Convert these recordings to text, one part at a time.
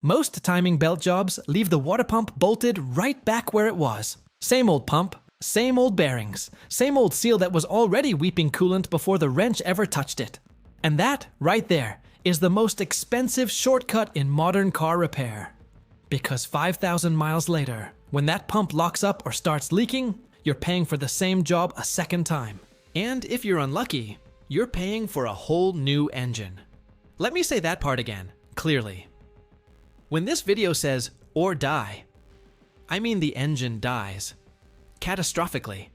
Most timing belt jobs leave the water pump bolted right back where it was. Same old pump, same old bearings, same old seal that was already weeping coolant before the wrench ever touched it. And that, right there, is the most expensive shortcut in modern car repair. Because 5,000 miles later, when that pump locks up or starts leaking, you're paying for the same job a second time. And if you're unlucky, you're paying for a whole new engine. Let me say that part again, clearly. When this video says, or die, I mean the engine dies. Catastrophically.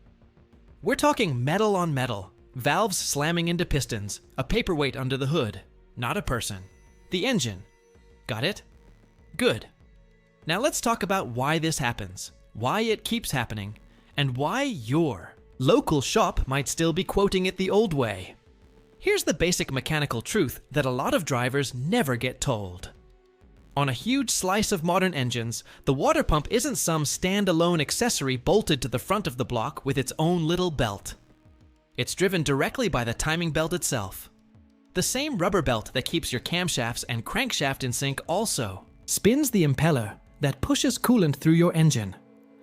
We're talking metal on metal, valves slamming into pistons, a paperweight under the hood, not a person. The engine. Got it? Good. Now let's talk about why this happens, why it keeps happening, and why your local shop might still be quoting it the old way. Here's the basic mechanical truth that a lot of drivers never get told. On a huge slice of modern engines, the water pump isn't some standalone accessory bolted to the front of the block with its own little belt. It's driven directly by the timing belt itself. The same rubber belt that keeps your camshafts and crankshaft in sync also spins the impeller that pushes coolant through your engine.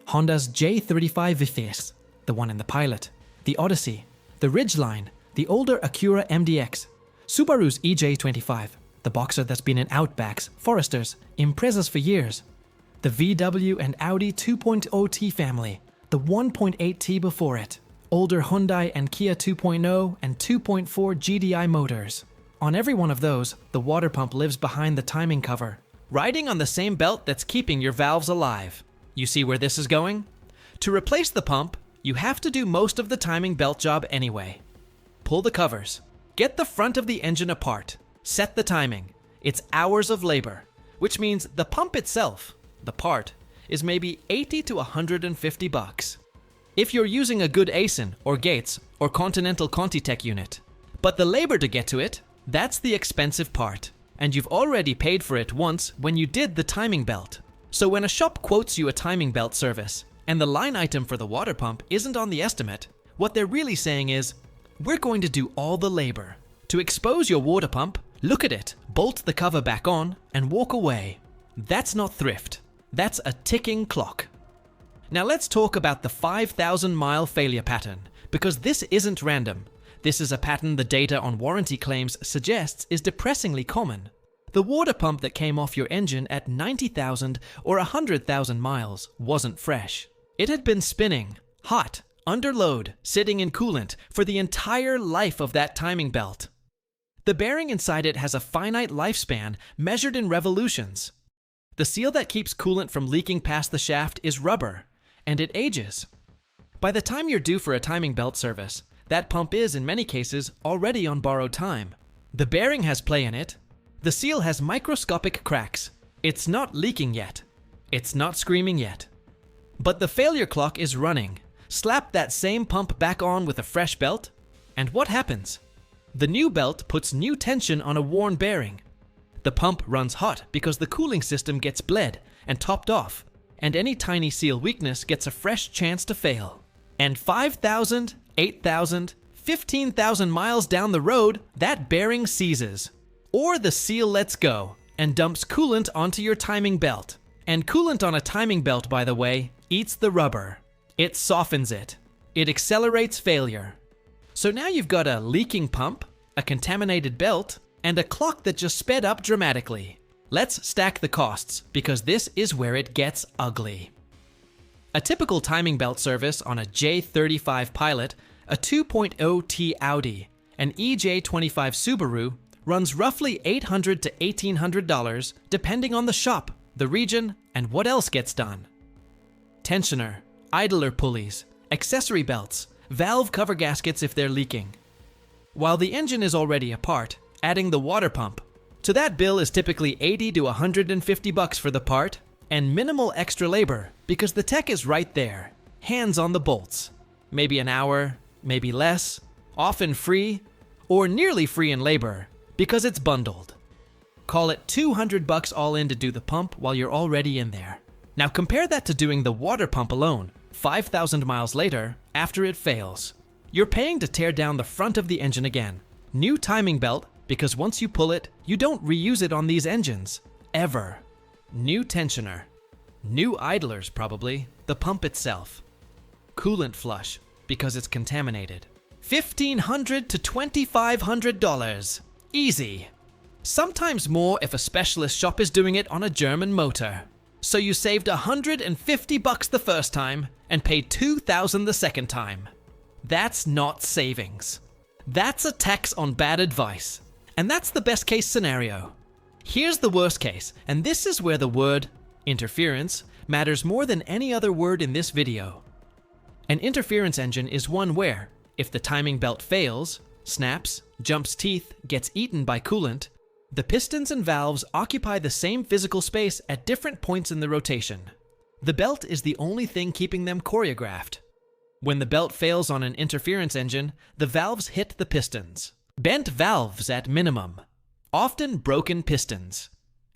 Honda's J35 V-Face, the one in the Pilot, the Odyssey, the Ridgeline, the older Acura MDX, Subaru's EJ25, the Boxer that's been in Outbacks, Foresters, Imprezas for years, the VW and Audi 2.0T family, the 1.8T before it, older Hyundai and Kia 2.0 and 2.4 GDI motors. On every one of those, the water pump lives behind the timing cover, riding on the same belt that's keeping your valves alive. You see where this is going? To replace the pump, you have to do most of the timing belt job anyway. Pull the covers, get the front of the engine apart, set the timing. It's hours of labor, which means the pump itself, the part, is maybe 80 to 150 bucks. If you're using a good ASIN or Gates or Continental ContiTech unit. But the labor to get to it, that's the expensive part. And you've already paid for it once when you did the timing belt. So when a shop quotes you a timing belt service, and the line item for the water pump isn't on the estimate, what they're really saying is, we're going to do all the labor. To expose your water pump, look at it, bolt the cover back on, and walk away. That's not thrift. That's a ticking clock. Now let's talk about the 5,000 mile failure pattern, because this isn't random. This is a pattern the data on warranty claims suggests is depressingly common. The water pump that came off your engine at 90,000 or 100,000 miles wasn't fresh. It had been spinning, hot, under load, sitting in coolant for the entire life of that timing belt. The bearing inside it has a finite lifespan measured in revolutions. The seal that keeps coolant from leaking past the shaft is rubber, and it ages. By the time you're due for a timing belt service, that pump is, in many cases, already on borrowed time. The bearing has play in it. The seal has microscopic cracks. It's not leaking yet. It's not screaming yet. But the failure clock is running. Slap that same pump back on with a fresh belt, and what happens? The new belt puts new tension on a worn bearing. The pump runs hot because the cooling system gets bled and topped off, and any tiny seal weakness gets a fresh chance to fail. And 5,000, 8,000, 15,000 miles down the road, that bearing seizes. Or the seal lets go and dumps coolant onto your timing belt. And coolant on a timing belt, by the way, eats the rubber. It softens it. It accelerates failure. So now you've got a leaking pump, a contaminated belt, and a clock that just sped up dramatically. Let's stack the costs, because this is where it gets ugly. A typical timing belt service on a J35 Pilot, a 2.0T Audi, an EJ25 Subaru runs roughly $800 to $1,800 depending on the shop, the region, and what else gets done. Tensioner, idler pulleys, accessory belts, valve cover gaskets if they're leaking. While the engine is already apart, adding the water pump to that bill is typically 80 to 150 bucks for the part, and minimal extra labor because the tech is right there, hands on the bolts. Maybe an hour, maybe less, often free, or nearly free in labor because it's bundled. Call it 200 bucks all in to do the pump while you're already in there. Now compare that to doing the water pump alone, 5,000 miles later, after it fails. You're paying to tear down the front of the engine again. New timing belt, because once you pull it, you don't reuse it on these engines. Ever. New tensioner. New idlers, probably. The pump itself. Coolant flush, because it's contaminated. $1,500 to $2,500. Easy. Sometimes more if a specialist shop is doing it on a German motor. So you saved $150 the first time and paid $2,000 the second time. That's not savings. That's a tax on bad advice. And that's the best case scenario. Here's the worst case, and this is where the word interference matters more than any other word in this video. An interference engine is one where, if the timing belt fails, snaps, jumps teeth, gets eaten by coolant, the pistons and valves occupy the same physical space at different points in the rotation. The belt is the only thing keeping them choreographed. When the belt fails on an interference engine, the valves hit the pistons. Bent valves at minimum. Often broken pistons.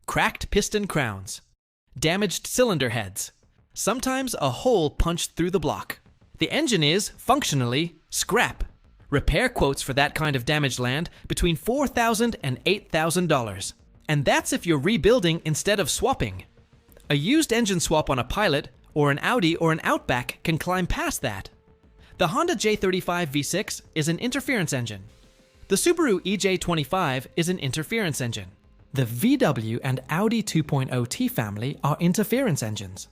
Cracked piston crowns. Damaged cylinder heads. Sometimes a hole punched through the block. The engine is, functionally, scrap. Repair quotes for that kind of damage land between $4,000 and $8,000. And that's if you're rebuilding instead of swapping. A used engine swap on a Pilot, or an Audi or an Outback can climb past that. The Honda J35 V6 is an interference engine. The Subaru EJ25 is an interference engine. The VW and Audi 2.0T family are interference engines.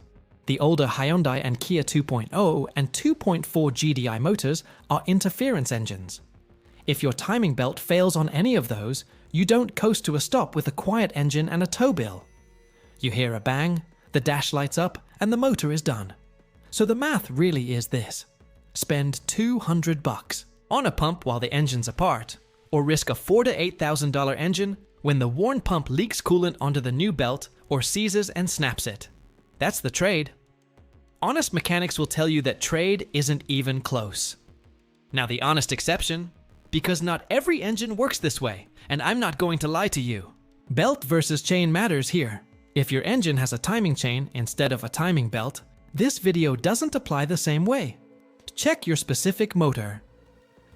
The older Hyundai and Kia 2.0 and 2.4 GDI motors are interference engines. If your timing belt fails on any of those, you don't coast to a stop with a quiet engine and a tow bill. You hear a bang, the dash lights up, and the motor is done. So the math really is this. Spend $200 on a pump while the engine's apart, or risk a $4,000 to $8,000 engine when the worn pump leaks coolant onto the new belt or seizes and snaps it. That's the trade. Honest mechanics will tell you that trade isn't even close. Now the honest exception, because not every engine works this way, and I'm not going to lie to you. Belt versus chain matters here. If your engine has a timing chain instead of a timing belt, this video doesn't apply the same way. Check your specific motor.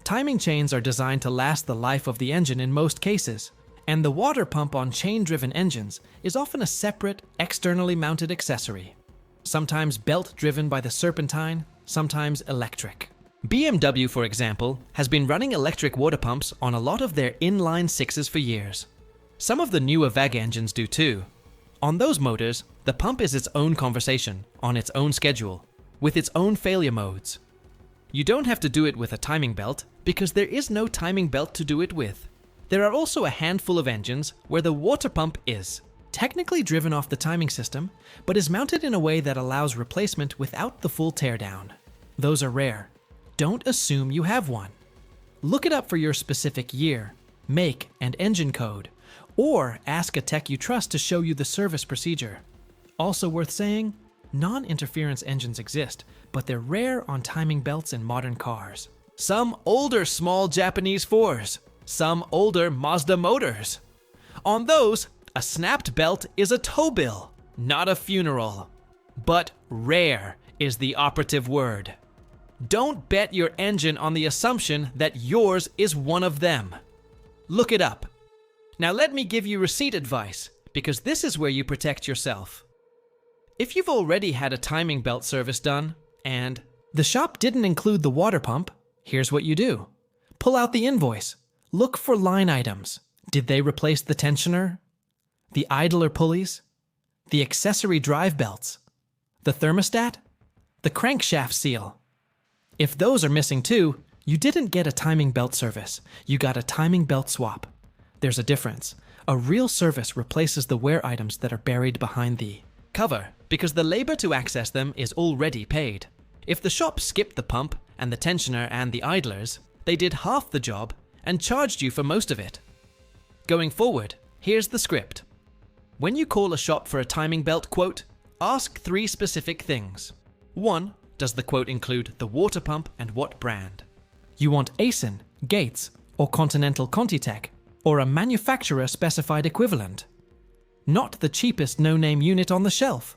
Timing chains are designed to last the life of the engine in most cases, and the water pump on chain-driven engines is often a separate, externally mounted accessory. Sometimes belt-driven by the serpentine, sometimes electric. BMW, for example, has been running electric water pumps on a lot of their inline sixes for years. Some of the newer VAG engines do too. On those motors, the pump is its own conversation, on its own schedule, with its own failure modes. You don't have to do it with a timing belt, because there is no timing belt to do it with. There are also a handful of engines where the water pump is technically driven off the timing system, but is mounted in a way that allows replacement without the full teardown. Those are rare. Don't assume you have one. Look it up for your specific year, make, and engine code, or ask a tech you trust to show you the service procedure. Also worth saying, non-interference engines exist, but they're rare on timing belts in modern cars. Some older small Japanese 4s, some older Mazda motors. On those, a snapped belt is a tow bill, not a funeral. But rare is the operative word. Don't bet your engine on the assumption that yours is one of them. Look it up. Now let me give you receipt advice, because this is where you protect yourself. If you've already had a timing belt service done, and the shop didn't include the water pump, here's what you do. Pull out the invoice. Look for line items. Did they replace the tensioner? The idler pulleys? The accessory drive belts? The thermostat? The crankshaft seal? If those are missing too, you didn't get a timing belt service. You got a timing belt swap. There's a difference. A real service replaces the wear items that are buried behind the cover, because the labor to access them is already paid. If the shop skipped the pump and the tensioner and the idlers, they did half the job and charged you for most of it. Going forward, here's the script. When you call a shop for a timing belt quote, ask 3 specific things. 1. Does the quote include the water pump and what brand? You want Aisin, Gates, or Continental Contitech, or a manufacturer-specified equivalent. Not the cheapest no-name unit on the shelf.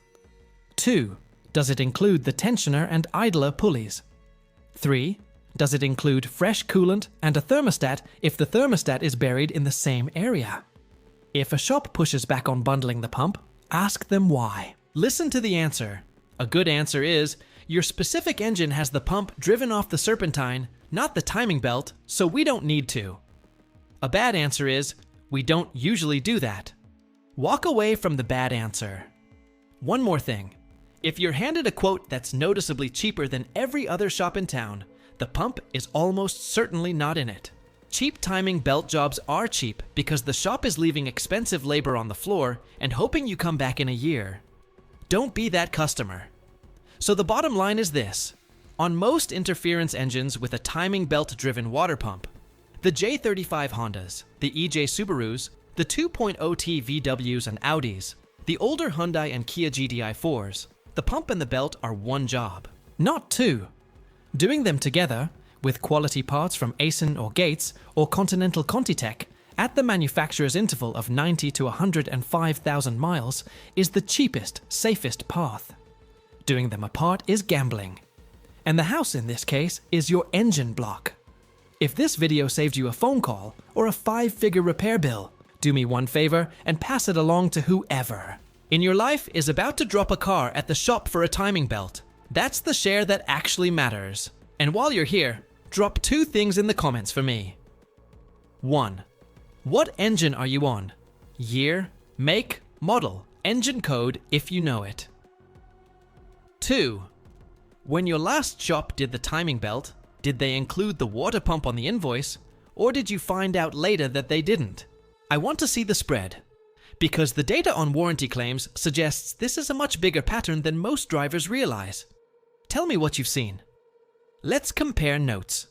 2. Does it include the tensioner and idler pulleys? 3. Does it include fresh coolant and a thermostat if the thermostat is buried in the same area? If a shop pushes back on bundling the pump, Ask them why. Listen to the answer. A good answer is, your specific engine has the pump driven off the serpentine, not the timing belt, so we don't need to. A bad answer is, we don't usually do that. Walk away from the bad answer. One more thing. If you're handed a quote that's noticeably cheaper than every other shop in town, the pump is almost certainly not in it. Cheap timing belt jobs are cheap because the shop is leaving expensive labor on the floor and hoping you come back in a year. Don't be that customer. So the bottom line is this. On most interference engines with a timing belt-driven water pump, the J35 Hondas, the EJ Subarus, the 2.0T VWs and Audis, the older Hyundai and Kia GDI4s, the pump and the belt are one job, not two. Doing them together, with quality parts from Aisin or Gates or Continental Contitech, at the manufacturer's interval of 90 to 105,000 miles, is the cheapest, safest path. Doing them apart is gambling. And the house in this case is your engine block. If this video saved you a phone call or a 5-figure repair bill, do me one favor and pass it along to whoever in your life is about to drop a car at the shop for a timing belt. That's the share that actually matters. And while you're here, drop 2 things in the comments for me. 1. What engine are you on? Year, make, model, engine code if you know it. 2. When your last shop did the timing belt, did they include the water pump on the invoice, or did you find out later that they didn't? I want to see the spread, because the data on warranty claims suggests this is a much bigger pattern than most drivers realize. Tell me what you've seen. Let's compare notes.